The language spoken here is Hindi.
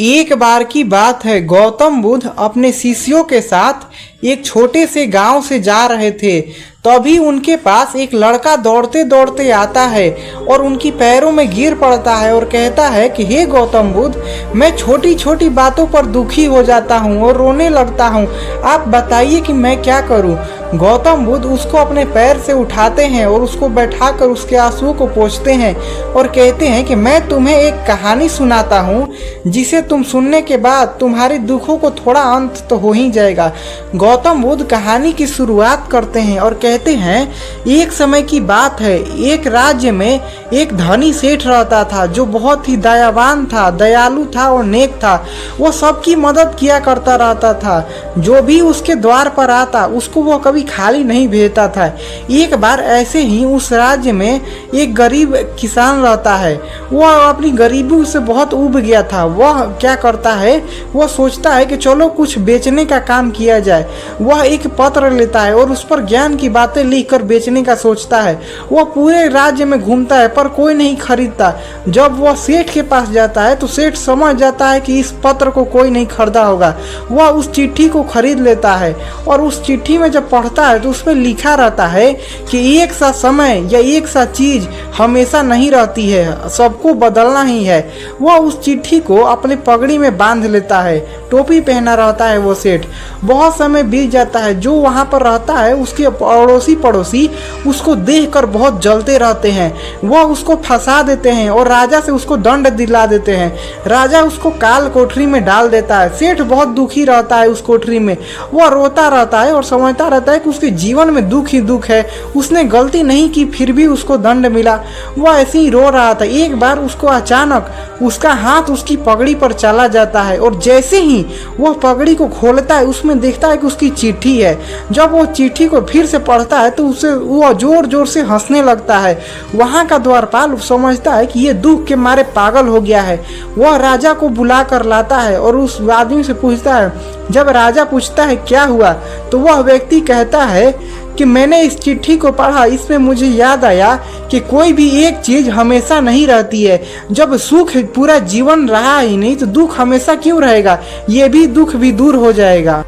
एक बार की बात है, गौतम बुद्ध अपने शिष्यों के साथ एक छोटे से गांव से जा रहे थे। तभी उनके पास एक लड़का दौड़ते दौड़ते आता है और उनकी पैरों में गिर पड़ता है और कहता है कि हे गौतम बुद्ध, मैं छोटी छोटी बातों पर दुखी हो जाता हूँ और रोने लगता हूँ, आप बताइए कि मैं क्या करूँ। गौतम बुद्ध उसको अपने पैर से उठाते हैं और उसको बैठाकर उसके आंसुओं को पोंछते हैं और कहते हैं कि मैं तुम्हें एक कहानी सुनाता हूँ जिसे तुम सुनने के बाद तुम्हारे दुखों को थोड़ा अंत तो हो ही जाएगा। गौतम बुद्ध कहानी की शुरुआत करते हैं और कहते हैं, एक समय की बात है, एक राज्य में एक धनी सेठ रहता था जो बहुत ही दयावान था, दयालु था और नेक था। वो सबकी मदद किया करता रहता था, जो भी उसके द्वार पर आता उसको वो कभी खाली नहीं भेजता था। एक बार ऐसे ही उस राज्य में एक गरीब किसान रहता है। वह अपनी गरीबी से बहुत ऊब गया था। वह क्या करता है, वह सोचता है कि चलो कुछ बेचने का काम किया जाए। वह एक पत्र लेता है और उस पर ज्ञान की बातें लिखकर बेचने का सोचता है। वह पूरे राज्य में घूमता है पर कोई नहीं खरीदता। जब वह सेठ के पास जाता है तो सेठ समझ जाता है कि इस पत्र को कोई नहीं खरीदा होगा। वह उस चिट्ठी को खरीद लेता है और उस चिट्ठी में जब पढ़ता है तो उसमें लिखा रहता है कि एक सा समय या एक सा चीज हमेशा नहीं रहती है, सबको बदलना ही है। वह उस चिट्ठी को अपने पगड़ी में बांध लेता है। टोपी पहना रहता है वो सेठ। बहुत समय बीत जाता है। जो वहाँ पर रहता है उसके पड़ोसी उसको देखकर बहुत जलते रहते हैं। वह उसको फंसा देते हैं और राजा से उसको दंड दिला देते हैं। राजा उसको काल कोठरी में डाल देता है। सेठ बहुत दुखी रहता है उस कोठरी में। वह रोता रहता है और समझता रहता है कि उसके जीवन में दुख ही दुख है। उसने गलती नहीं की फिर भी उसको दंड मिला। वह ऐसे ही रो रहा था। एक बार उसको अचानक उसका हाथ उसकी पगड़ी पर चला जाता है और जैसे ही वह पगड़ी को खोलता है उसमें देखता है कि उसकी चिट्ठी है। जब वो चिट्ठी को फिर से पढ़ता है तो उसे वह जोर जोर से हंसने लगता है। वहाँ का द्वारपाल समझता है कि ये दुख के मारे पागल हो गया है। वह राजा को बुला कर लाता है और उस आदमी से पूछता है। जब राजा पूछता है क्या हुआ तो वह व्यक्ति कहता है कि मैंने इस चिट्ठी को पढ़ा, इसमें मुझे याद आया कि कोई भी एक चीज हमेशा नहीं रहती है। जब सुख पूरा जीवन रहा ही नहीं तो दुख हमेशा क्यों रहेगा, ये भी दुख भी दूर हो जाएगा।